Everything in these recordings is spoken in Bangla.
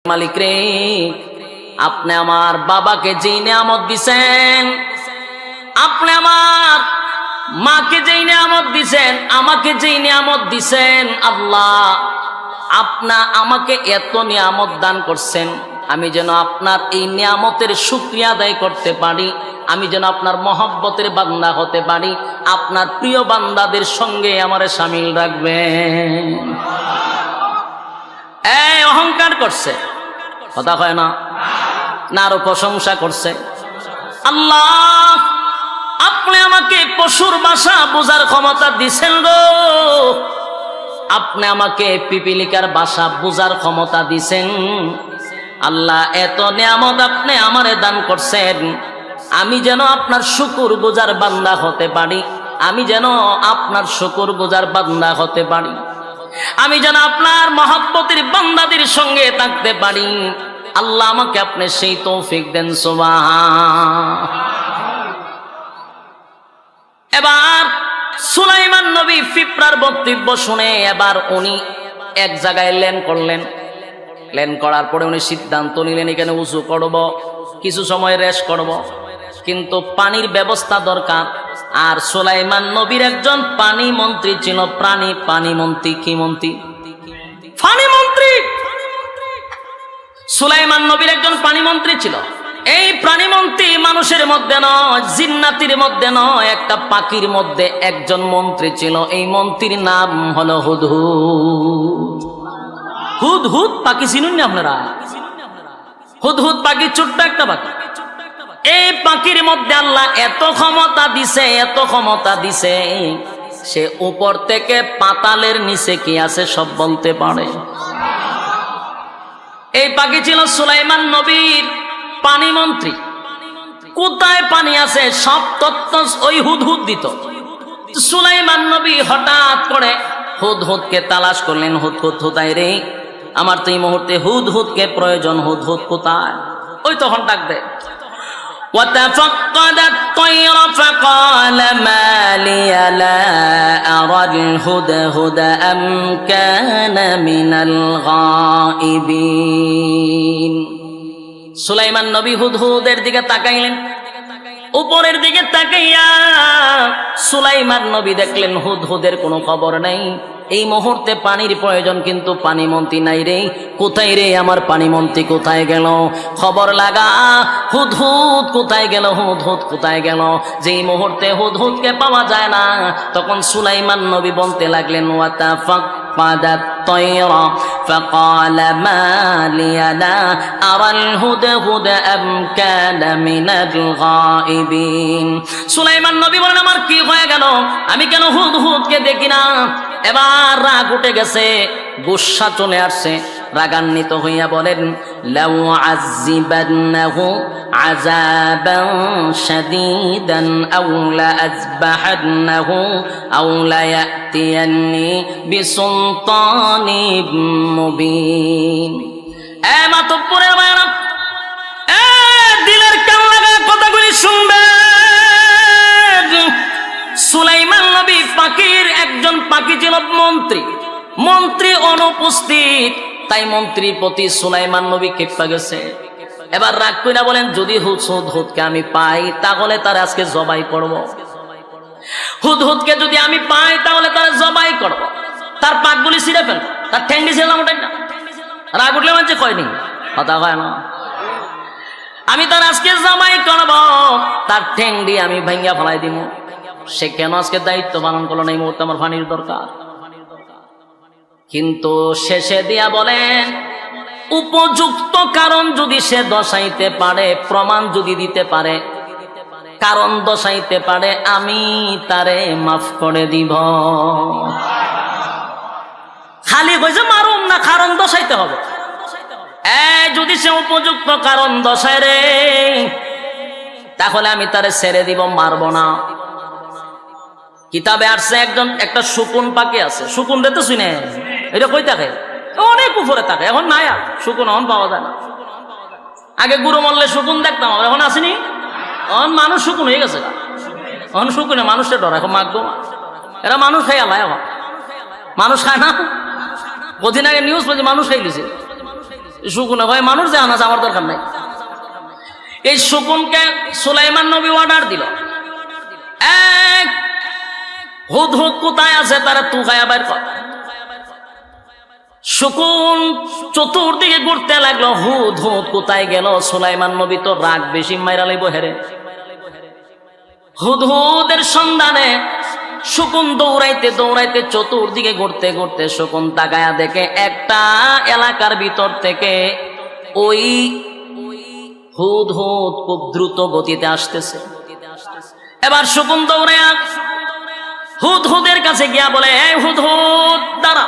মালিক রে, আপনি আমার বাবাকে যেই নিয়ামত দিছেন, আপনি আমার মাকে যেই নিয়ামত দিছেন, আমাকে যেই নিয়ামত দিছেন, আল্লাহ আপনা আমাকে এত নিয়ামত দান করছেন, আমি যেন আপনার এই নিয়ামতের শুকরিয়া আদায় করতে পারি, আমি যেন আপনার মহব্বতের বান্দা হতে পারি, আপনার প্রিয় বান্দাদের সঙ্গে আমারে শামিল রাখবেন। এই অহংকার করছে, কথা কয় না, না আরো প্রশংসা করছে। আল্লাহ আপনি আমাকে পশুর ভাষা বোঝার ক্ষমতা দিছেন গো, আপনি আমাকে পিপিলিকার ভাষা বোঝার ক্ষমতা দিছেন। আল্লাহ এত নিয়ামত আপনি আমারে দান করছেন, আমি যেন আপনার শুকর গুজার বান্দা হতে পারি, আমি যেন আপনার শুকর গুজার বান্দা হতে পারি, আমি যেন আপনার মহব্বতের বান্দাদের সঙ্গে থাকতে পারি। আল্লাহ আমাকে আপনি সেই তৌফিক দেন। সুবহান। এবার সুলাইমান নবী ফিপরার বক্তব্য শুনে এবার উনি এক জায়গায় ল্যান্ড করলেন। ল্যান্ড করার পরে উনি সিদ্ধান্ত নিলেন এখানে উঁচু করব, কিছু সময় রেস্ট করব, কিন্তু পানির ব্যবস্থা দরকার। আর সুলাইমান নবীর একজন পানি মন্ত্রী ছিল, পানি মন্ত্রী। কি মন্ত্রী? পানি মন্ত্রী। সুলাইমান নবীর একজন পানি মন্ত্রী ছিল। এই প্রাণী মন্ত্রী মানুষের মধ্যে নয়, জিন্নাতির মধ্যে নয়, একটা পাখির মধ্যে একজন মন্ত্রী ছিল। এই মন্ত্রীর নাম হলো হুদহুদ। হুদহুদ পাখি চিনুন না আপনারা? হুদহুদ পাখি ছোট্ট একটা পাখি। এই পাখির মধ্যে আল্লাহ এত ক্ষমতা দিছে, এত ক্ষমতা দিছে, সে উপর থেকে পাতালের নিচে কি আছে সব বলতে পারে। এই পাখি ছিল সুলাইমান নবীর পানি মন্ত্রী। কোথায় পানি আছে সব তথ্য ওই হুদহুদ দিত। সুলাইমান নবী হঠাৎ করে হুদহুদকে তালাশ করলেন। হুদহুদ কোথায় রে? আমার তো এই মুহূর্তে হুদহুদকে প্রয়োজন। হুদহুদ কোথায়? ওই তখন ডাক দেয়, وتفقد الطير فقال ما لي لا أرى الهدهد أم كان من الغائبين। সুলাইমান নবী হুদহুদের দিকে তাকাইলেন। উপরের দিকে তাকাইয়া সুলাইমান নবী দেখলেন হুদহুদের কোনো খবর নাই। এই মুহূর্তে পানির প্রয়োজন, কিন্তু পানি মন্ত্রী নাই রে। কোথায় রে আমার পানি মন্ত্রী? কোথায় গেল? খবর লাগা, হুদহুদ কোথায় গেল? হুদহুদ কোথায় গেল? যেই মুহূর্তে হুদহুদকে পাওয়া যায় না, তখন সুলাইমান নবী বলতে লাগলেন, وتفقد الطير فقال ما لي لا أرى الهدهد أم كان من الغائبين। সুলাইমান নবী বলেন, আমার কি হয়ে গেল? আমি কেন হুদহুদকে দেখি না? এবার রাগ উঠে গেছে, গুসা চলে আসছে। রাগান্বিত হইয়া বলেন, লাউ আযিবান্নাহু আযাবান শাদীদান আও লা আযবাহান্নাহু আও লা ইয়াতিয়ান্নি বিসুলতানিম মুবিন। এ মাতব্বরের মায়েরা, এ দিলের কান লাগা কথাগুলি শুনবেন। সুলাইমান নবী পাখির একজন পাখি ছিল মন্ত্রী। মন্ত্রী অনুপস্থিত, তাই মন্ত্রীর প্রতি সুলাইমান নবী ক্ষেপা গেছে। এবার রাগ কইরা বলেন, যদি হুদহুদকে আমি পাই তাহলে তার আজকে জবাই করব। হুদহুদকে যদি আমি পাই তাহলে তার জবাই করব, তার পাকগুলি ছিঁড়ে ফেলব, তার ঠ্যাংটি ছিঁড়লাম ওটাই না। রাগ উঠলে মানে কয়নি, কথা হয় না। আমি তার আজকে জবাই করব, তার ঠ্যাংটি আমি ভাঙ্গা ফেলাই দিব। সে কেন আজকে দায়িত্ব পালন করলো না? এই মুহূর্তে আমার পানির দরকার। কিন্তু শেষে দিয়া বলেন, উপযুক্ত কারণ যদি সে দশাইতে পারে, প্রমাণ যদি দিতে পারে, কারণ দশাইতে পারে, আমি তারে মাফ করে দিব। খালি কইছে মারুম না, কারণ দশাইতে হবে। যদি সে উপযুক্ত কারণ দশায় রে, তাহলে আমি তারে ছেড়ে দিব, মারব না। কিতাবে আসছে একটা শকুন পাখি আছে। শকুন রে তো শুনে, এটা কই থাকে? অনেক উপরে থাকে, এখন নাই আর শকুন, এখন পাওয়া যায় না। আগে গুরু মল্লে শকুন দেখতাম, এখন আসেনি। এখন মানুষ শকুন হয়ে গেছে, এখন শকুনে মানুষের ডর, এখন মাগবো। এরা মানুষ খাই আলায়, এখন মানুষ খায় না। কদিন আগে নিউজ বলছে মানুষ খাই দিছে। শকুনে হয় মানুষ যে আনাজ আমার দরকার নাই। এই শকুনকে সুলাইমান নবী অর্ডার দিল, এক হুদহুদ কোথায় আছে তারা তুকায়া বাইর কর। শকুন চতুর্দিকে ঘুরতে লাগলো, হুদহুদ কোথায় গেল? সুলাইমান নবী তো রাগ বেশি, মাইরা লইব হেরে। হুদহুদের সন্ধানে শকুন দৌড়াইতে দৌড়াইতে চতুর্দিকে ঘুরতে ঘুরতে শকুন তাকায়া দেখে একটা এলাকার ভিতর থেকে ওই হুদহুদ খুব দ্রুত গতিতে আসতেছে। এবার শকুন দৌড়ায়া হুদহুদের কাছে গিয়া বলে, এই হুদহুদ দাঁড়া,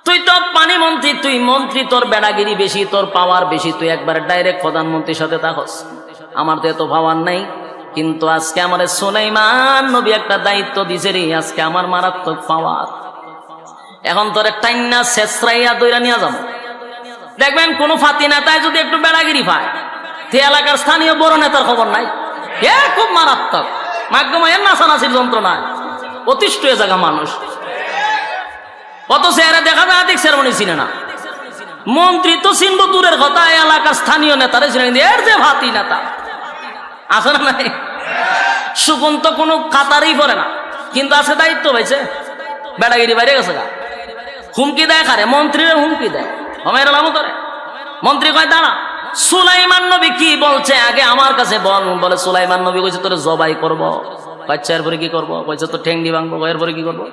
তুই তো পানি মন্ত্রী, তুই মন্ত্রী, তোর বেড়াগিরি বেশি, তোর পাওয়ার বেশি, তুই একবার ডাইরেক্ট প্রধানমন্ত্রীর সাথে থাকস। আমার তো এত পাওয়ার নাই, কিন্তু আজকে আমার সুলাইমান নবী একটা দায়িত্ব দিছে রে, আজকে আমার মারাত্মক পাওয়ার। এখন তোরে টাইনা শেষরাইয়া দইরা নিয়ে যাবো। দেখবেন কোন ফাতি নেতায় যদি একটু বেড়াগিরি পায়, সে এলাকার স্থানীয় বড় নেতার খবর নাই, এ খুব মারাত্মক, মাধ্যমের নাচানাচির যন্ত্রণায় অতিষ্ঠ হয়ে জায়গা মানুষ। কত চেহারা দেখা যায়, আদিক সেরেমনি চিনে না। মন্ত্রী তো চিনব দূরের কথা, এলাকার স্থানীয় নেতারে চিনে, এর যে ভাতি নেতা আছে না নাই। শকুন তো কোনো কাতারই পড়ে না, কিন্তু আছে দায়িত্ব পাইছে, বেড়াগিরি বাইরে গেছে গা। হুমকি দেয় কারে? মন্ত্রীর হুমকি দেয়, হমের লাভ করে। মন্ত্রী কয় দাঁড়া, সুলাইমান নবী কি বলছে আগে আমার কাছে বল। বলে সুলাইমান নবী কইছে তোরে জবাই করব। বাচ্চা এরপরে কি করবো? কইছে তো ঠেংডি ভাঙবো। এরপরে কি করবো?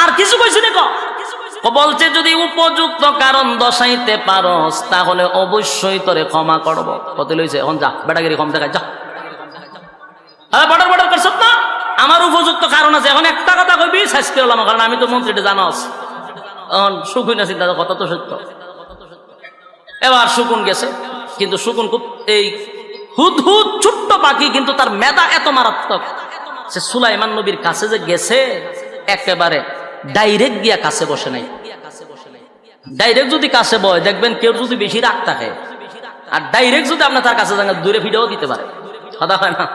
আর কিছু কইছি না। বলছে যদি উপযুক্ত কারণ দশাইতে পারস তাহলে অবশ্যই তোরে ক্ষমা করব। কত লইছে? এখন যা, বেটাগিরি কম দেখায় যা। বর্ডার বর্ডার করছ না, আমার উপযুক্ত কারণ আছে। এখন একটা কথা কইবি, শেষ করলাম, কারণ আমি তো মন্ত্রীটা জানাস। শকুন না, চিন্তা কথা তো সত্য। এবার শকুন গেছে, কিন্তু শকুন খুব এই হুদহুদ ছোট্ট পাখি, কিন্তু তার মেধা এত মারাত্মক। সে সুলাইমান নবীর কাছে যে গেছে, একেবারে ডাইরেক্ট গিয়া কাছে বসে নাই। ডাইরেক্ট যদি কাছে বয়, দেখবেন কেউ যদি বেশি রাগ থাকে, আর ডাইরেক্ট যদি আপনার তার কাছে যান, দূরে ভিডিও দিতে পারে, কথা হয় না।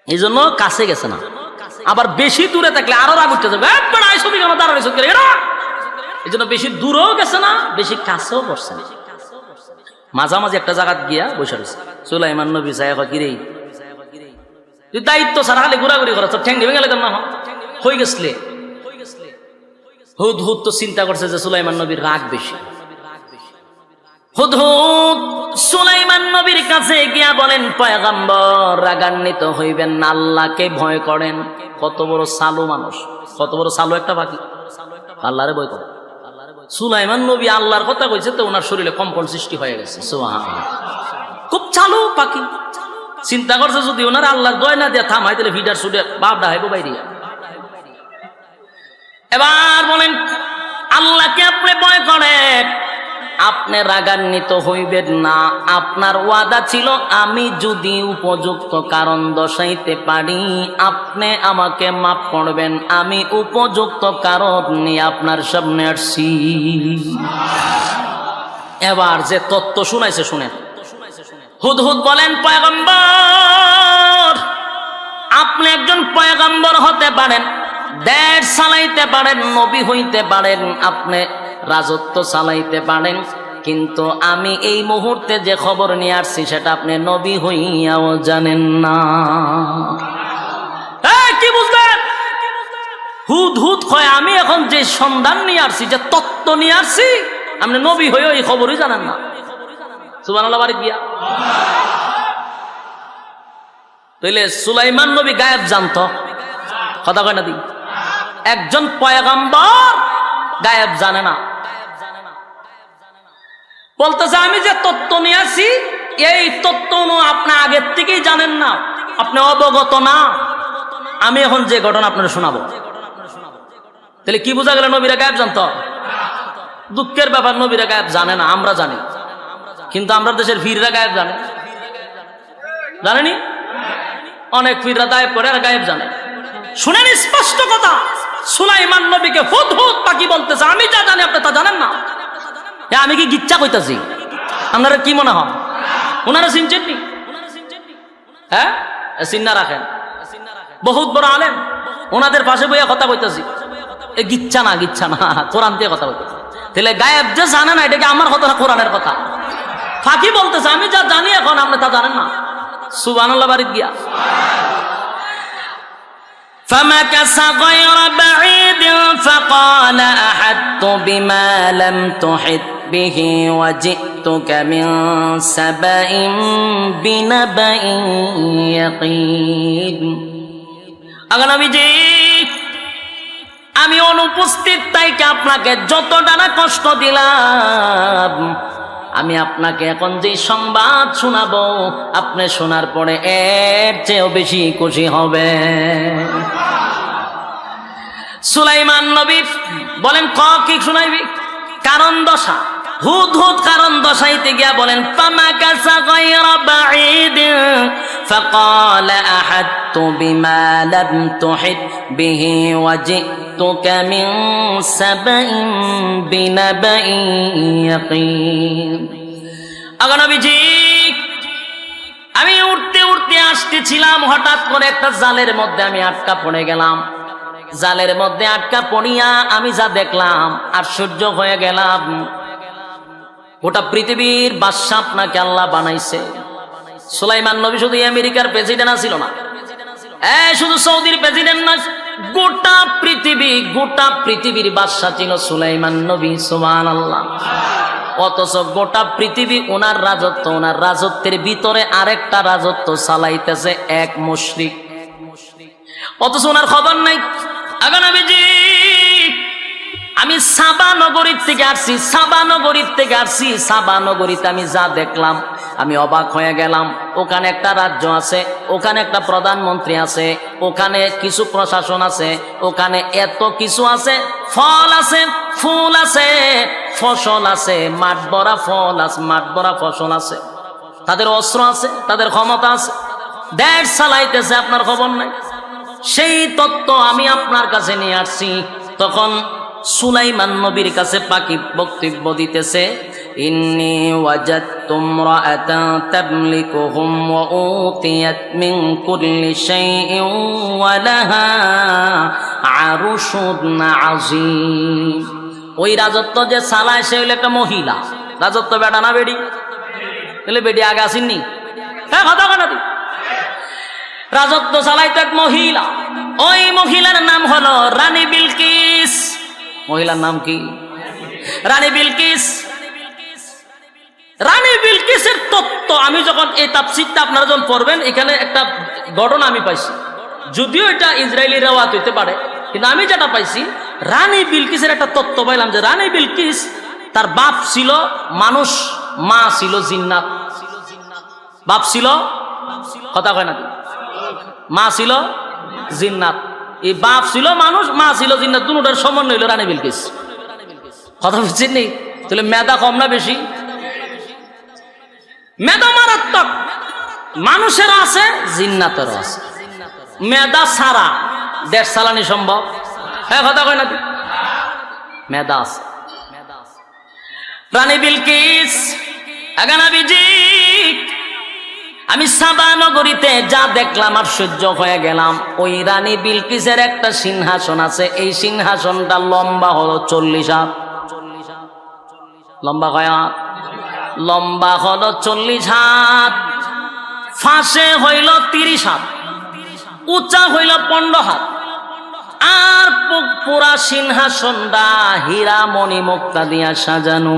এই জন্য কাছে গেছে না। আবার বেশি দূরে থাকলে আরো রাগ উঠতে যাবে, এই জন্য বেশি দূরেও গেছে না, বেশি কাছেও বসছে না, মাঝামাঝি একটা জায়গা গিয়া বসে রয়েছে। সুলাইমান নবী সাহেব গিরেই তুই দায়িত্ব ছাড়া খালি ঘোরাঘুরি করা, তোর ঠ্যাং ভেঙে গেলে না হয়ে গেছলে। হুদহুদ তো চিন্তা করছে যে সুলাইমান নবীর রাগ বেশি। হুদহুদ সুলাইমান নবীর কাছে গিয়া বলেন, পয়গম্বর রাগান্বিত হইবেন না, আল্লাহকে ভয় করেন। কত বড় সালু মানুষ, কত বড় সালু একটা পাখি, আল্লাহরে ভয় করে। সুলাইমান নবী আল্লাহর কথা কইছে তো ওনার শরীরে কম্পন সৃষ্টি হয়ে গেছে। সুবহানাল্লাহ, খুব চালু পাখি। চিন্তা করছে যদি ওনার আল্লাহর দয় না দিয়ে থামাই তাহলে ভিডার সুডে বাপ ডাইব বাইরে। এবার বলেন, আল্লাহকে আপনি ভয় করেন, আপনি রাগান্বিত হইবেন না। আপনার ওয়াদা ছিল আমি যদি উপযুক্ত কারণ দর্শাইতে পারি আপনি আমাকে মাফ করবেন। আমি উপযুক্ত কারণ নিয়ে আপনার সামনে আসছি। এবার যে তত্ত্ব শুনাইছে শুনেন। হুদহুদ বলেন, পয়গম্বর আপনি একজন পয়গম্বর হতে পারেন, দেশ চালাইতে পারেন, নবী হইতে পারেন, আপনি রাজত্ব চালাইতে পারেন, কিন্তু আমি এই মুহূর্তে যে খবর নিয়ে আসছি সেটা আপনি নবী হইয়াও জানেন না। কি বুঝলেন? হুদহুদ কয় আমি এখন যে সন্ধান নিয়ে আসছি, যে তত্ত্ব নিয়ে আসছি, আপনি নবী হইও এই খবরই জানেন না। সুবহানাল্লাহ, বাড়ি গিয়া তাইলে সুলাইমান নবী গায়েব জানতো, কথা কয় না দি? একজন পয়গম্বর গায়েব জানে না। বলতেছে আমি যে তত্ত্ব নিয়ে আসি এই তত্ত্ব আপনি আগের থেকেই জানেন না, আপনি অবগত না। আমি এখন যে ঘটনা আপনারা শোনাবো, তাহলে কি বোঝা গেল? নবীরা গায়েব জানতো? দুঃখের ব্যাপার, নবীরা গায়েব জানে না, আমরা জানি। কিন্তু আমরা দেশের ফিররা গায়েব জানে, জানেনি? অনেক ফিররা গায়েব করে আর গায়েব জানে। শুনেন স্পষ্ট কথা, সুলাইমান নবীকে হুদহুদ পাখি বলতেছে আমি যা জানি আপনি তা জানেন না। আমি কি গিচ্ছা কইতাছি? আপনারা কি মনে হয় ওনারা চিনছেন নি? হ্যাঁ, চিন্না রাখেন, বহুত বড় আলেম, ওনাদের পাশে বইয়া কথা কইতাছি। গিচ্ছা না কোরআন দিয়ে কথা বলতে। তাহলে গায়েব যে জানে না, এটা কি আমার কথা না কোরআনের কথা? ফাঁকি বলতেছে, আমি যা জানি এখন আপনি তা জানেন না। সুবহানাল্লাহ বাড়িতে গিয়া فمكث غير بعيد فقال أحطت بما لم تحط به وجئتك من سبأ بنبأ يقين। আগে নবীজি, আমি অনুপস্থিত তাইকে আপনাকে যতটা না কষ্ট দিলাম, আমি আপনাকে এখন যে সংবাদ শোনাবো, আপনি শোনার পরে এর চেয়েও বেশি খুশি হবে। সুলাইমান নবী বলেন, কি শুনাইবি? কারণ দশা। হুদ কারণ দশাইতে গিয়া বলেন, ফামাকাসা গায়রা বাঈদ ফাকালা আহাত্তু বিমা লাম তুহিত বিহি ওয়াজিতুকা মিন সাবাইন বিনাবাইন ইয়াকিন। আগা নবীজি, আমি উঠতে উঠতে আসতেছিলাম, হঠাৎ করে একটা জালের মধ্যে আমি আটকা পড়ে গেলাম। জালের মধ্যে আটকা পড়িয়া আমি যা দেখলাম, আশ্চর্য হয়ে গেলাম। গোটা পৃথিবীর বাদশা আপনাকে আল্লাহ বানাইছে। সুলাইমান নবী শুধু আমেরিকার প্রেসিডেন্ট ছিল না, শুধু সৌদির প্রেসিডেন্ট না, গোটা পৃথিবীর বাদশা ছিল সুলাইমান নবী। সুবহানাল্লাহ। অথচ গোটা পৃথিবী ওনার রাজত্ব, ওনার রাজত্বের ভিতরে আরেকটা রাজত্ব চালাইতেছে এক মুশরিক, অথচ ওনার খবর নাই। আগে নবীজি, আমি সাবা নগরীর থেকে আসছি। সাবা নগরীতে আমি যা দেখলাম আমি অবাক হয়ে গেলাম। ওখানে একটা রাজ্য আছে, ওখানে একটা প্রধানমন্ত্রী আছে, ওখানে কিছু প্রশাসন আছে, ওখানে এত কিছু আছে, ফল আছে, ফুল আছে, ফসল আছে, মাঠ ভরা ফল আছে, মাঠ ভরা ফসল আছে, তাদের অস্ত্র আছে, তাদের ক্ষমতা আছে, দেশ চালাইতেছে, আপনার খবর নাই। সেই তত্ত্ব আমি আপনার কাছে নিয়ে আসছি। তখন সুলাইমান নবীর কাছে পাখি বক্তব্য দিতেছে, ইন্নী ওয়াজাদতু ইমরাআতান তামলিকুহুম ওয়া উতিয়াত মিন কুল্লি শাইইন ওয়া লাহা আরশুন আযীম। ওই রাজত্ব যে চালায় সে হইল একটা মহিলা। রাজত্ব বেটা না বেডি? তাহলে বেডি আগে আসেননি? হ্যাঁ, কথা কথা রাজত্ব চালাইতো এক মহিলা। ওই মহিলার নাম হলো রানী বিলকিস। মহিলার নাম কি? রানী বিলকিস। রানী বিলকিসের তত্ত্ব আমি যখন এই তাফসীরটা আপনারা যখন পড়বেন, এখানে একটা ঘটনা আমি পাইছি, যদিও এটা ইসরায়েলি রেওয়াত হইতে পারে, কিন্তু আমি যেটা পাইছি, রানী বিলকিসের একটা তত্ত্ব পাইলাম যে রানী বিলকিস তার বাপ ছিল মানুষ, মা ছিল জিন্নাত। বাপ ছিল, কথা কয় না, মা ছিল জিন্নাত। এই বাপ ছিল মানুষ, মা ছিল জিন্নাত, দুটোর সমন্বয় হইল রানী বিলকিস। কথা বুঝছেন নি? তাহলে মেধা কম না বেশি? মেধা মারাত্মক। মানুষের আছে, জিন্নাতেরও আছে। মেধা ছাড়া দেশ চালানি সম্ভব? হ্যাঁ, কথা কয় না, মেধা আছে। রানী বিলকিস, আগে নবীজি, আমি সাবা নগরীতে যা দেখলাম আশ্চর্য হয়ে গেলাম। ওই রানী বিলকিসের একটা সিংহাসন আছে, এই সিংহাসনটা লম্বা হলো 40 হাত। লম্বা কয় হাত? লম্বা হলো 40 হাত, ফাঁসে হইল 30 হাত, উঁচা হইল 15 হাত। আর পুরা সিংহাসনটা হীরা মণি মুক্তা দিয়া সাজানো।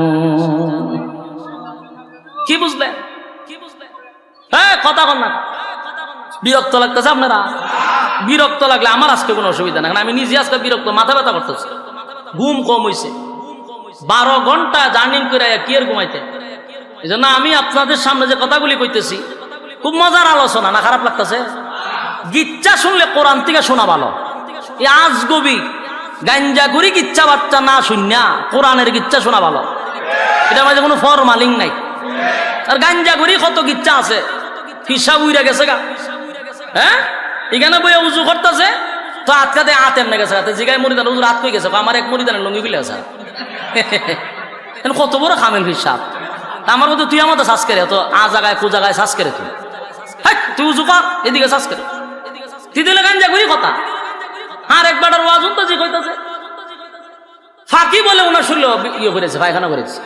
কি বুঝলেন? হ্যাঁ, কথা বল না। বিরক্ত লাগতেছে আপনারা? বিরক্ত লাগলে আমার আজকে কোনো অসুবিধা না, আমি নিজে আজকে বিরক্ত, মাথা ব্যথা করতেছি, ঘুম কম হয়েছে। 12 ঘন্টা জার্নিং করে কি আর ঘুমাইতে। এই জন্য আমি আপনাদের সামনে যে কথাগুলি কইতেছি, খুব মজার আলোচনা না? খারাপ লাগতেছে? গিচ্ছা শুনলে কোরআন থেকে শোনা ভালো। এই আজগবি গাঞ্জাগুড়ি গিচ্ছা বাচ্চা না শুননা কোরআনের গিচ্ছা শোনা ভালো। এটার মাঝে কোনো ফরমালিং নাই। আর গাঞ্জাগুড়ি কত গিচ্ছা আছে, হিসাব উইরা গেছে গা। হ্যাঁ, এখানে বইয়া উজু করতেছে তো আটকাতে আতেম না গেছে, জিগায় মরিদান উজুর হাত কই গেছে, আমার এক মরিদানের লুঙ্গি বিলে আছে। কত বড় খামেল হিসাব। আমার মধ্যে তুই আমাদের শ্বাস করে তো আ জায়গায় কু জায়গায় শ্বাস করে তুই, হ্যাঁ তুই উজু কর, এদিকে শ্বাস করে তুই দিলে গাঞ্জাগুড়ি কথা। আর একবার ওয়াজ তো যে কইতাছে ফাঁকি বলে ওনার শরীর ইয়ে করেছে, পায়খানা করেছে।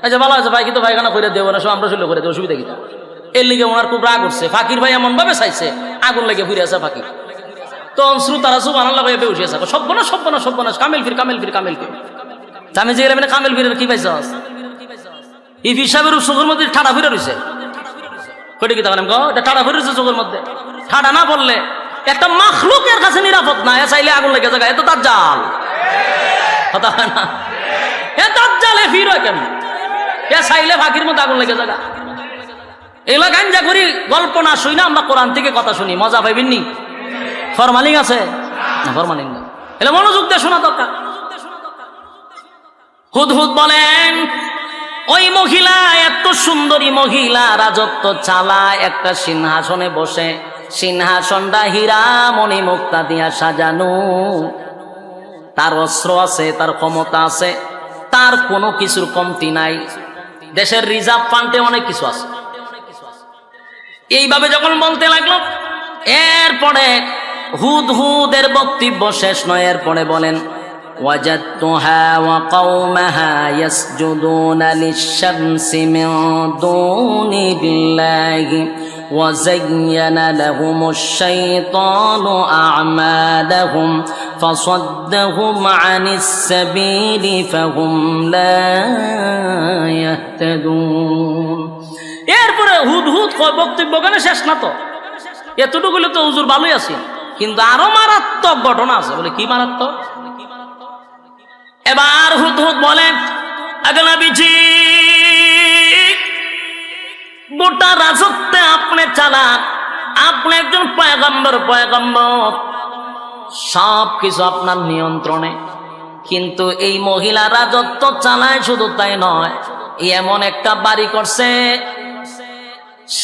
আচ্ছা ভালো আছে, ফাঁকি তো পায়খানা করে দেবো না, সব আমরা শরীর করে দেবো, অসুবিধা কি? এর লিগে ওনার খুব রাগ উঠছে। ফাঁকির ভাই এমন ভাবে চাইছে আগুন লেগে ফিরে আছে ফাঁকি। তো শ্রোতারা সুবহানাল্লাহ ভাই বেউসে আছে, সব্বনাশ সব্বনাশ সব্বনাশ, কামেল ফির কামেল ফির কামেল ফির। আমি যে গেলাম কামেল ফিরের কি পাইছ? এই হিসাবের চোখের মধ্যে ঠাডা ফিরে রয়েছে। কটি কি তাকালাম গো, এটা ঠাডা ফিরে রয়েছে চোখের মধ্যে। ঠাডা না বললে একটা মাখলুকের কাছে নিরাপদ না, এ চাইলে আগুন লেগে যায়। এত তার জাল কথা হয় না, এ তার জালে ফির হয় কেন? এ চাইলে ফাঁকির মধ্যে আগুন লেগে যায়। এগুলা গাঞ্জা করি গল্প না শুই না, আমরা কোরআন থেকে কথা শুনি, মজা পাইবেন নি? ফরমালিং আছে না? ফরমালিং না, এলে মনোযোগ দিয়ে শোনা দরকার। হুদহুদ বলেন, ওই মহিলা এত সুন্দরী মহিলা রাজত্ব চালায়, একটা সিংহাসনে বসে, সিংহাসনটা হীরা মণি মুক্তা দিয়া সাজানো, তার অস্ত্র আছে, তার ক্ষমতা আছে, তার কোনো কিছুর কমতি নাই, দেশের রিজার্ভ ফান্ডে অনেক কিছু আছে। এইভাবে যখন বলতে লাগলো, এরপরে হুদহুদের বক্তব্য শেষ নয়, এরপরে বলেন, ওয়াজাদতুহা ওয়া কওমাহা ইয়াসজুদুনা লিশ-শামসি মিন দুনিল্লাহি ওয়া যায়্যানা লাহুমুশ-শাইতানু আ'মালাহুম ফাসাদ্দাহুম আনিস-সাবিলি ফাহুম লা ইয়াহতাদুন। এরপরে হুদহুদ বক্তব্য কেন শেষ না, তো এতটুকু তো হুজুর ভালোই আছে, কিন্তু আরো মারাত্মক ঘটনা আছে। বলে কি মারাত্মক? এবার হুদহুদ বলে, আগলাবিজি গোটা রাজত্বে আপনি চালান, আপনি একজন পয়গম্বর, পয়গম্বর সব কিছু আপনার নিয়ন্ত্রণে, কিন্তু এই মহিলা রাজত্ব চালায়, শুধু তাই নয়, এমন একটা বাড়ি করছে,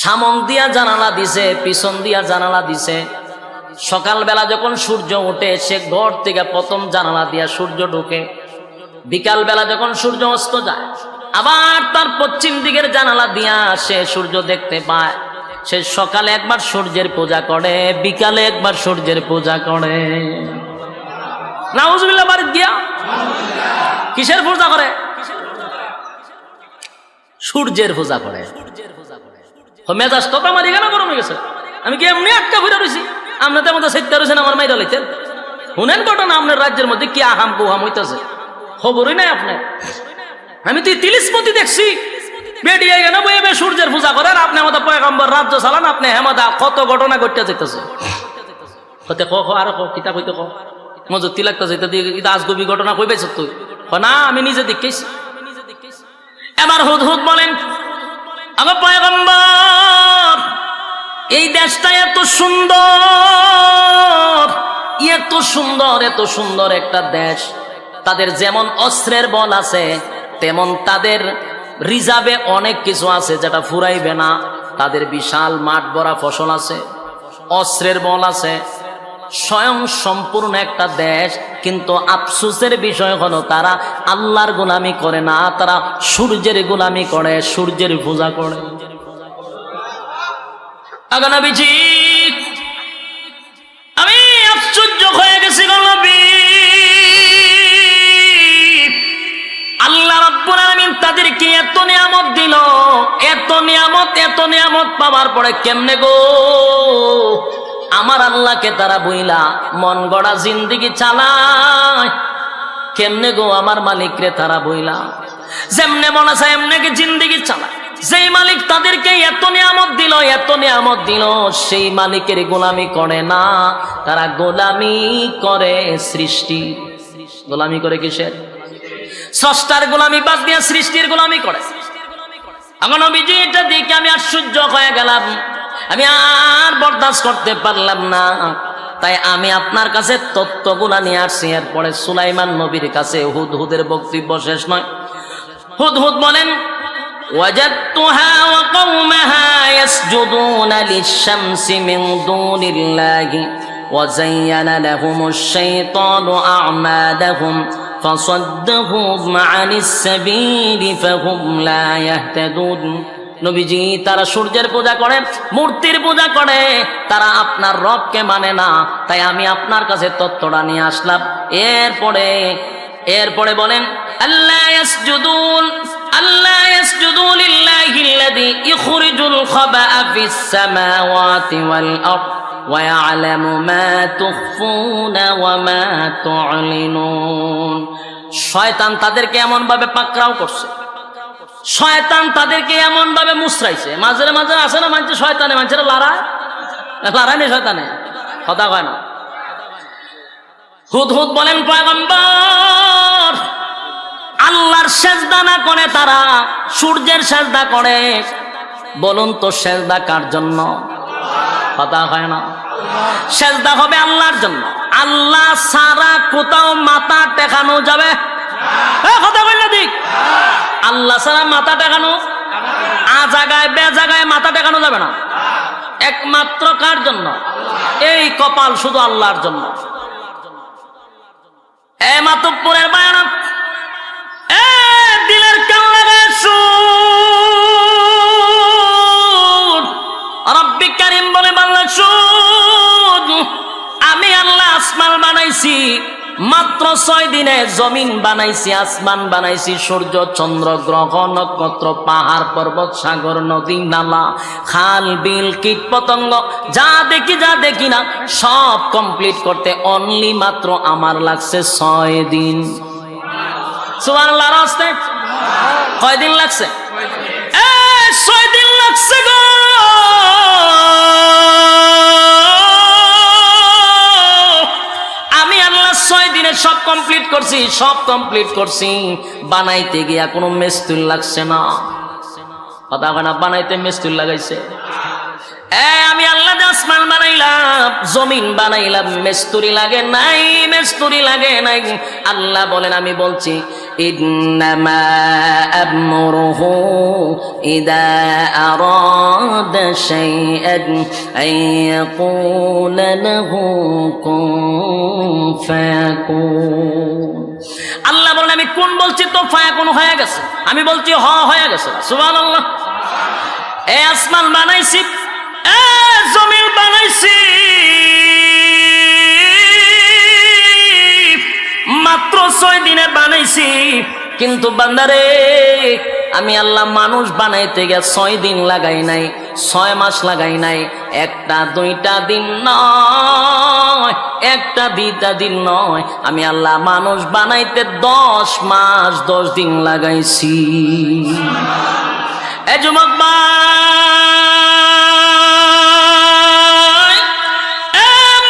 সামন দিয়া জানালা দিছে, পিছন দিয়া জানালা দিছে। সকালবেলা যখন সূর্য ওঠে, সে ঘর থেকে প্রথম জানালা দিয়া সূর্য ঢোকে, বিকাল বেলা যখন সূর্য অস্ত যায়, আবার তার পশ্চিম দিকের জানালা দিয়া সে সূর্য দেখতে পায়। সে সকালে একবার সূর্যের পূজা করে, বিকালে একবার সূর্যের পূজা করে। নাউজুবিল্লাহ, বাড়ি গিয়া কিসের পূজা করে? সূর্যের পূজা করে। মেজাজ তো আমার এখানে গরম হয়ে গেছে। আমি কি এমনি একটা ঘুরে রয়েছি? আপনার তেমন সেটা রয়েছেন, আমার মাইরা লাইতেন। শুনেন ঘটনা, আপনার রাজ্যের মধ্যে কি আহাম কুহাম হইতেছে, খবরই নাই আপনার। আমি তো তিলিসমতি দেখছি, বেডিয়ে গেল বইবে সূর্যের পূজা করেন, আপনি আমাদের পয়গম্বর রাজ্য চালান, আপনি হেমাদা কত ঘটনা ঘটতে যেতেছে। হতে ক আরো কিতাব হইতে ক মজুতি লাগতেছে, আজগবি ঘটনা কই পাইছ তুই? না, আমি নিজে দেখেছি। এবার হুদহুদ বলেন, আমার পয়গম্বর, এই দেশটা এত সুন্দর, এত সুন্দর, এত সুন্দর একটা দেশ, তাদের যেমন অস্ত্রের বল আছে, তেমন তাদের রিজার্ভে অনেক কিছু আছে যেটা ফুরাইবে না। তাদের বিশাল মাঠ ভরা ফসল আছে, অস্ত্রের বল আছে, স্বয়ং সম্পূর্ণ একটা দেশ। কিন্তু আফসোসের বিষয় হলো তারা আল্লাহর গোলামি করে না, তারা সূর্যের গোলামি করে, সূর্যের পূজা করে। আগানবীজি, আমি আশ্চর্য হয়ে গেছি গো নবী, আল্লাহ রাব্বুল আলামিন তাদেরকে এত নিয়ামত দিল, এত নিয়ামত, এত নিয়ামত পাওয়ার পরে কেমনে গো আমার আল্লাহকে তারা বইলা মন গড়া জিন্দেগি চালায়? কেমনে গো আমার মালিকরে তারা বইলা যেমনে মনে চায় এমনে কি জিন্দেগি চালায়? যেই মালিক তাদেরকে এত নিয়ামত দিল, এত নিয়ামত দিল, সেই মালিকের গোলামি করে না, তারা গোলামি করে সৃষ্টি। গোলামি করে কিসের? স্রষ্টার গোলামি বাদ দিয়ে সৃষ্টির গোলামি করে। আমার নবীজি এটা দেখে আমি আশ্চর্য হয়ে গেলাম, আমি আর বরদাস্ত করতে পারলাম না। তাই আমি আপনার কাছে তত্ত্বগুলা নিয়ে আসছি। এরপরে সুলাইমান নবীর কাছে হুদহুদের বক্তব্য শেষ নয়। হুদহুদ বলেন, ওয়াজাদতুহা ওয়া কওমাহা ইয়াসজুদুনা লিশ-শামসি মিন দুনিল্লাহি ওয়া যায়্যানা লাহুমুশ-শাইতানু আ'মালাহুম ফাসাদ্দাহুম আনিস-সাবিলি ফাহুম লা ইয়াহতাদুন। নবীজি, তারা সূর্যের পূজা করে, মূর্তির পূজা করে, তারা আপনার রবকে মানে না। তাই আমি আপনার কাছে তত্ত্বটা নিয়ে আসলাম। এরপরে এরপরে বলেন আল্লাহ ইয়াসজুদু লিল্লাহিল্লাযী ইখরিজুল খাবা'a ফিস সামাওয়াতি ওয়াল আরদ ওয়া ইয়া'লামু মা তুখফুনা ওয়া মা তু'লিনুন। শয়তান তাদেরকে এমন ভাবে পাকড়াও করছে, শয়তান তাদেরকে এমন ভাবে মুসরাইছে। মাঝে মাঝে আসে না মানছে শয়তানে, মানুষেরা লড়ায় নেই শয়তানে, কথা কয় না। হুদহুদ বলেন পয়গম্বর, আল্লাহর সেজদা না করে তারা সূর্যের সেজদা করে। বলুন তো সেজদা কার জন্য? কথা হয় না। সেজদা হবে আল্লাহর জন্য। আল্লাহ ছাড়া কোথাও মাথা টেকানো যাবে? কথা কই না ঠিক? আল্লাহ ছাড়া মাথা টেকানো, আ জায়গায় বে জায়গায় মাথা টেকানো যাবে না। একমাত্র কার জন্য? এই কপাল শুধু আল্লাহর জন্য। এ মাতব্বরের বায়ান, এ দিলের কান লাগায় শুন। রব্বি কারীম বলে বাংলা শুন, আমি আল্লাহ আসমান বানাইছি মাত্র 6 দিনে, জমিন বানাইছি, আসমান বানাইছি, সূর্য চন্দ্র গ্রহ নক্ষত্র পাহাড় পর্বত সাগর নদী নালা খাল বিল কীট পতঙ্গ যা দেখি না সব কমপ্লিট করতে অনলি মাত্র আমার লাগছে 6 দিন। সুবহানাল্লাহ। রাস্তে কয় দিন লাগছে? 6 দিন লাগছে গো। আমি আল্লাহ 6 দিনে সব কমপ্লিট করছি। বানাইতে গিয়া কোনো মিস্ত্রি লাগছে না। কথা কয় না? বানাইতে মিস্ত্রি লাগাইছে। আমি আল্লাহ আসমান বানাইলাম, জমিন বানাইলাম, মিস্ত্রি লাগে নাই। আল্লাহ বলেন, আমি বলছি ইন্নামা আমরুহু ইযা আরাদা শাইআন আইয়াকুলা লাহু কুন ফায়াকুন। আল্লাহ বলেন, আমি কোন বলছি তো ফায়াকুন হয়ে গেছে, আমি বলছি হয়ে গেছে। সুবহানাল্লাহ। আসমান বানাইছি, জমিন বানাইছি, মাত্র 6 দিনে বানাইছি। কিন্তু বান্দারে, আমি আল্লাহ মানুষ বানাইতে গিয়ে 6 দিন লাগাই নাই, 6 মাস লাগাই নাই, 1-2 দিন নয়, 1-2 দিন নয়, আমি আল্লাহ মানুষ বানাইতে 10 মাস 10 দিন লাগাইছি। এ যুবক ভাই,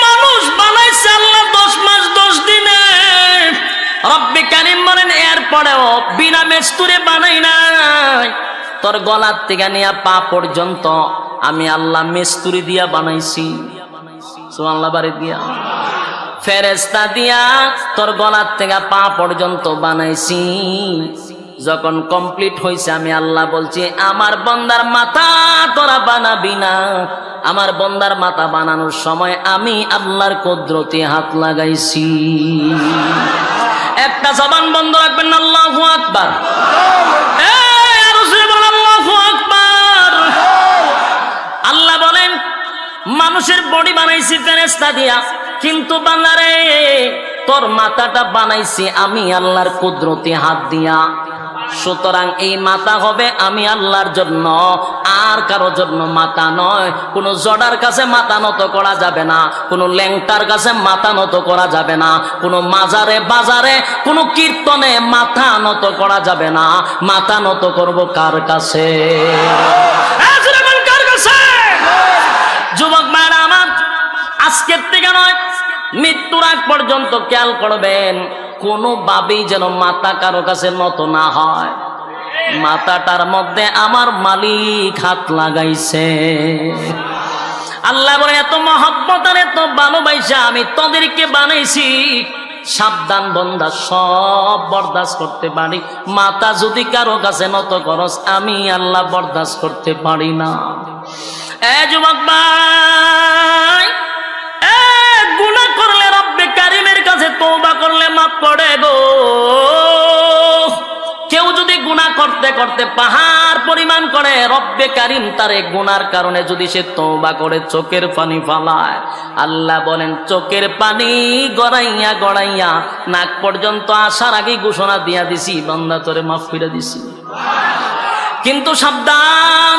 মানুষ বানাইছে আল্লাহ 10 মাস 10 দিনে। রব্বি কারীম বলেন, এরপরেও বিনা মিস্ত্রি বানাই নাই, তোর গলার থেকে নিয়ে পা পর্যন্ত আমি আল্লাহ মিস্ত্রি দিয়া বানাইছি। সুবহানাল্লাহ। বাড়ি দিয়া ফেরেশতা দিয়া তোর গলার থেকে পা পর্যন্ত বানাইছি। যখন কমপ্লিট হয়েছে, আমি আল্লাহ বলছি, আমার বান্দার মাথা তোরা বানাবি না। আমার বান্দার মাথা বানানোর সময় আমি আল্লাহর কুদরতে হাত লাগাইছি। একটা জবান বন্ধ রাখবেন না, আল্লাহু আকবার। আল্লাহু আকবার। আল্লাহ বলেন, মানুষের বডি বানাইছি ফেরেশতা দিয়া, কিন্তু বান্দারে তোর মাথাটা বানাইছি আমি আল্লাহর কুদরতে হাত দিয়া। সুতরাং এই মাথা হবে আমি আল্লাহর জন্য, আর কারো জন্য মাথা নয়। কোন জড়ার কাছে মাথা নত করা যাবে না, কোন ল্যাংটার কাছে মাথা নত করা যাবে না, কোন মাজারে বাজারে কোন কীর্তনে মাথা নত করা যাবে না। মাথা নত করব কার কাছে? যুবক ভাইরা আমার, আজকের থেকে নয়, মৃত্যুর আগ পর্যন্ত খেয়াল করবেন, কোনোভাবেই যেন মাথা কারো কাছে নত না হয়। মাথাটার মধ্যে আমার মালিক হাত লাগাইছে। আল্লাহ বলেন, এত মহব্বত আর এত ভালোবাসা আমি তোদেরকে বানাইছি, সাবধান বান্দা, সব বরদাস্ত করতে পারি। মাথা যদি কারো কাছে নত করস, আমি আল্লাহ বরদাস্ত করতে পারি না। যুবক ভাই, গুনাহ করলে রব্বে কারীমের কাছে তওবা করলে মাফ করে গো। কেউ যদি গুনাহ করতে করতে পাহাড় পরিমাণ করে রব্বে কারিম তার এই গুনার কারণে যদি সে তওবা করে চোখের পানি ফালায়, আল্লাহ বলেন চোখের পানি গড়াইয়া গড়াইয়া নাক পর্যন্ত আসার আগেই ঘোষণা দিয়া দিছি, বান্দা তোরে মাফ করে দিছি। কিন্তু সাবধান,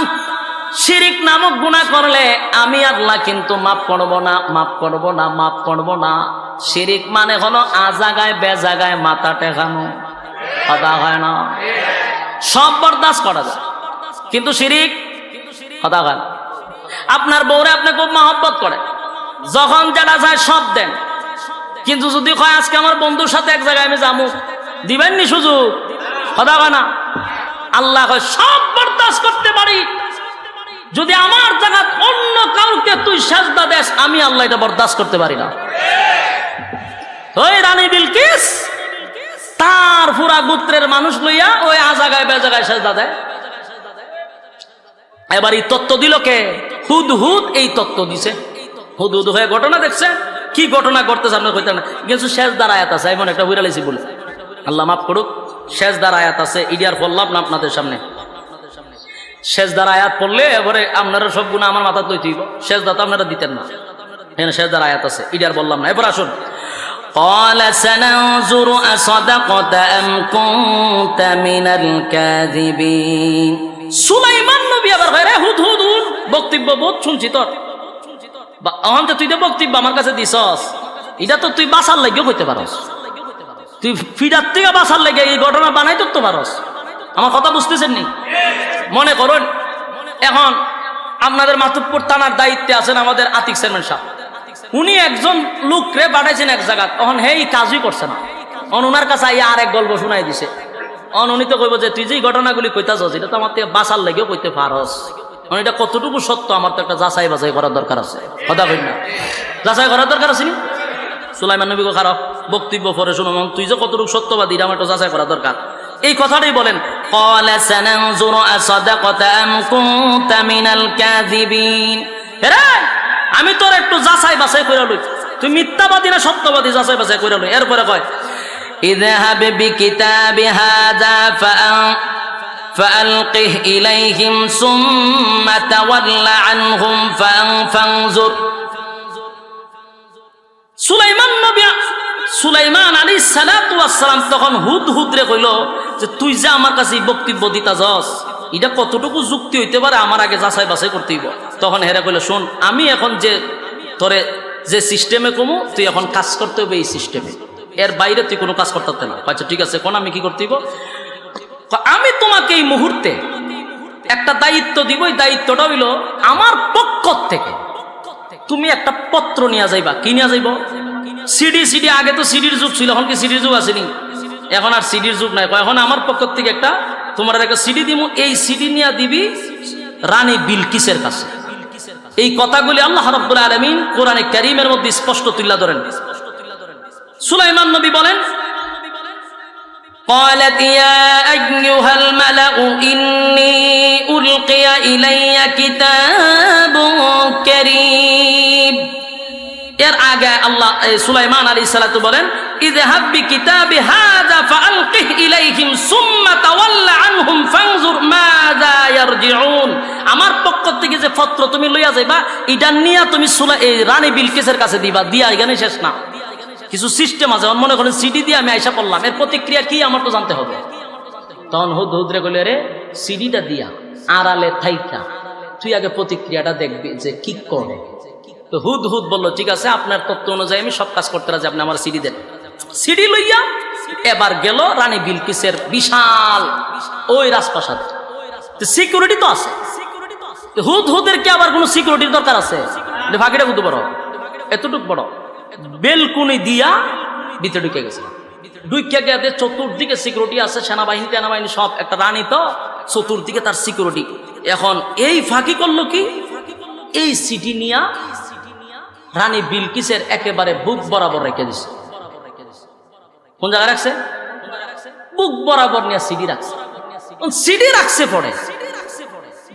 শিরিক নামক গুনাহ করলে আমি আল্লাহ কিন্তু মাফ করব না, মাফ করব না, মাফ করব না। শিরিক মানে হলো আজাগায় বেজাগায় মাথা টেকানো, কথা হয় না? সব বরদাস্ত করা যায়, কিন্তু শিরিক কথা হয় না। আপনার বউরে আপনি খুব মহব্বত করে, যখন যেটা চায় সব দেন, কিন্তু যদি কয় আজকে আমার বন্ধুর সাথে এক জায়গায় আমি যাবো, দিবেন নি সুযোগ? কথা হয় না? আল্লাহ কয় সব বরদাস্ত করতে পারি, যদি আমার জায়গা অন্য কাউকে তুই সেজদা দেস, আমি আল্লাহ এটা বরদাস্ত করতে পারি না। ওই রানী বিলকিস তার পুরা গোত্রের মানুষ লইয়া ওই আজাগায় বেজাগায় সেজদা দেয়। এবার এই তত্ত্ব দিল কে? হুদহুদ এই তত্ত্ব দিছে। হুদহুদ হয়ে ঘটনা দেখছে, কি ঘটনা ঘটতেছে আপনার কইতে না, কিছু সেজদার আয়াত আছে, এমন একটা বুঝা লাইছি বলে, আল্লাহ মাফ করুক। সেজদার আয়াত আছে, ইডিয়ার পড়লাম না আপনাদের সামনে। সেজদার আয়াত পড়লে এবারে আপনারা সব গুনাহ আমার মাথা লইতে হইব, সেজদা তো আপনারা দিতেন না। এখানে সেজদার আয়াত আছে, ইডিয়ার বললাম না। এবার আসুন, قال سننظر أصدقت أم كنت من الكاذبين। সুলাইমান নবী আবার রে হুদহুদ বক্তব্য বহুত শুনছি তোর, এখন তো তুই তো বক্তব্য আমার কাছে দিছস, এটা তো তুই বাঁচার লাগেও হইতে পারস, তুই ফিরার থেকে বাঁচার লাগে এই ঘটনা বানাই তো পারস। আমার কথা বুঝতেছেন নি? মনে করুন এখন আপনাদের মাতুব্বর থানার দায়িত্বে আছেন আমাদের আতিক চেয়ারম্যান সাহেব, উনি একজন লোকরে পাঠাইছেন এক জায়গা, তখন হেই কাজই করছে না, ওনার কাছে আর এক গল্প শুনাই দিছে। উনি তো কইব যে তুই যে ঘটনাগুলি কইতাছস এটা তো আমার থেকে বাঁচার লাগেও কইতে পারস, এটা কতটুকু সত্য আমার তো একটা যাচাই বাছাই করার দরকার আছে, কথা কই না? যাচাই করার দরকার আছে নি? সুলাইমান নবী খারাপ বক্তব্য পরে শুনো, তুই যে কতটুকু সত্যবাদী আমার তো যাচাই করা দরকার। এই কথাটাই বলেন, ক্বালা সানানজুরু আসাদাকাতা আম কুনতা মিনাল কাযিবিন। এরে আমি তোর একটু যাচাই বাছাই কইরা লই, তুই মিথ্যাবাদী না সত্যবাদী যাচাই বাছাই কইরা লই। এরপরে কয় ইযহাব বিকিতাবি হাযা ফাআলকিহ ইলাইহিম সুম্মা তাওয়াল্লা আনহুম ফানজুর। সুলাইমান আলাইহিস সালাতু ওয়াস সালাম তখন হুদহুদরে কইল যে তুই যে আমার কাছে বক্তব্য দিতা যাস, এটা কতটুকু যুক্তি হইতে পারে আমার আগে যাচাই বাছাই করতে হইব। তখন হেরা কইল শোন, আমি এখন যে তোরে যে সিস্টেমে কমু তুই এখন কাজ করতে হবে এই সিস্টেমে, এর বাইরে তুই কোনো কাজ করতে পারতে না। আচ্ছা ঠিক আছে, কোন আমি কি করতে হইব? আমি তোমাকে এই মুহূর্তে একটা দায়িত্ব দিব, এই দায়িত্বটা হইল আমার পক্ষ থেকে তুমি একটা পত্র নিয়ে যাইবা। কি নিয়ে যাইব? সিডি। আগে তো সিডির যুগ ছিল, এখন কি সিডির যুগ আসেনি? এখন আর সিডির যুগ নাই। এখন আমার পক্ষ থেকে একটা তোমার একটা সিডি দিব, এই সিডি নিয়ে দিবি রানী বিলকিসের কাছে। এই কথাগুলি আল্লাহ রাব্বুল আলামিন কোরআনে কারীমের মধ্যে স্পষ্ট তুলে ধরেন। সুলাইমান নবী বলেন, قالت يا أيها الملأ إني ألقي إلي كتاب كريم। এর আগে আল্লাহ সুলাইমান আলাইহিস সালাতু বলেন ইযহাব বিকিতাবি হাযা ফাআলকিহ ইলাইহিম সুম্মা তাওয়াল্লা আনহুম ফানজুর মাযা ইয়ারজিউন। আমার পক্ষ থেকে যে পত্র তুমি লইয়া যাইবা, এটা নিয়া তুমি এই রানী বিলকিসের কাছে দিবা। দিয়া এখানে শেষ না, কিছু সিস্টেম আছে। মনে করেন সিডি দিয়ে আমি আয়সা করলাম, এর প্রতিক্রিয়া কি আমার তো জানতে হবে। তখন হুদহুদরে কইলে রে সিডিটা দিয়া আড়ালে থাইকা তুই আগে প্রতিক্রিয়াটা দেখবি যে কি করে। তো হুদহুদ বলল ঠিক আছে, আপনার তত্ত্ব অনুযায়ী আমি সব কাজ করতে রাজি, আপনি আমার সিডি দেন। সিডি লইয়া এবার গেল রানী বিলকিসের বিশাল ওই রাজপ্রাসাদে। সিকিউরিটি তো আছে, হুদহুদের কি আবার কোন সিকিউরিটির দরকার আছে? ফাঁকিটা কত বড়, এতটুক বড় বেলকুনি দিয়া ভিতরে ঢুকে গেছে। ঢুকে গেছে, চতুর্দিকে সিকিউরিটি আছে, সেনাবাহিনী সব। একটা রানী তো, চতুর্দিকে তার সিকিউরিটি। এখন এই ফাঁকি করলো কি, এই সিটি নিয়া রানী বিলকিসের একেবারে বুক বরাবর রেখে দিছে। কোন জায়গায় রাখছে? বুক বরাবর নিয়ে সিডি রাখছে। সিডি রাখছে পড়ে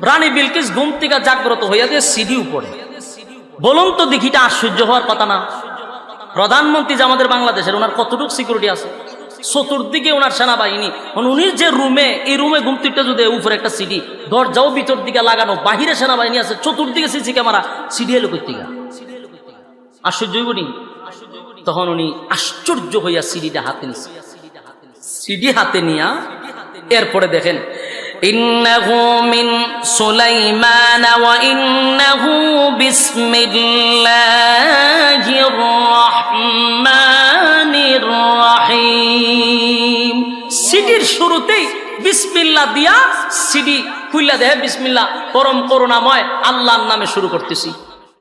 রানী বিলকিস ঘুম থেকে জাগ্রত হইয়া দিয়ে সিডি উপরে। বলুন তো দেখিটা আশ্চর্য হওয়ার কথা না? প্রধানমন্ত্রী যে আমাদের বাংলাদেশের, ওনার কতটুকু সিকিউরিটি আছে? চতুর্দিকে ওনার সেনাবাহিনী, উনি যে রুমে, এই রুমে ঘুমতিটা যদি উপরে একটা সিডি, দরজাও ভিতর দিকে লাগানো, বাহিরে সেনাবাহিনী আছে, চতুর্দিকে সিসি ক্যামেরা, সিডি এলো কর্তিকা। আশ্চর্য হইবনি। তখন উনি আশ্চর্য হইয়া সিডিটা হাতে নিছে, সিডি হাতে নিয়া এরপরে দেখেন, ইন্নাহু মিন সুলাইমান ওয়া ইন্নাহু বিসমিল্লাহির রাহমানির রাহিম। সিডির শুরুতেই বিসমিল্লাহ দিয়া সিডি খুইলা দেয়, বিসমিল্লাহ পরম করুণাময় আল্লাহর নামে শুরু করতেছি।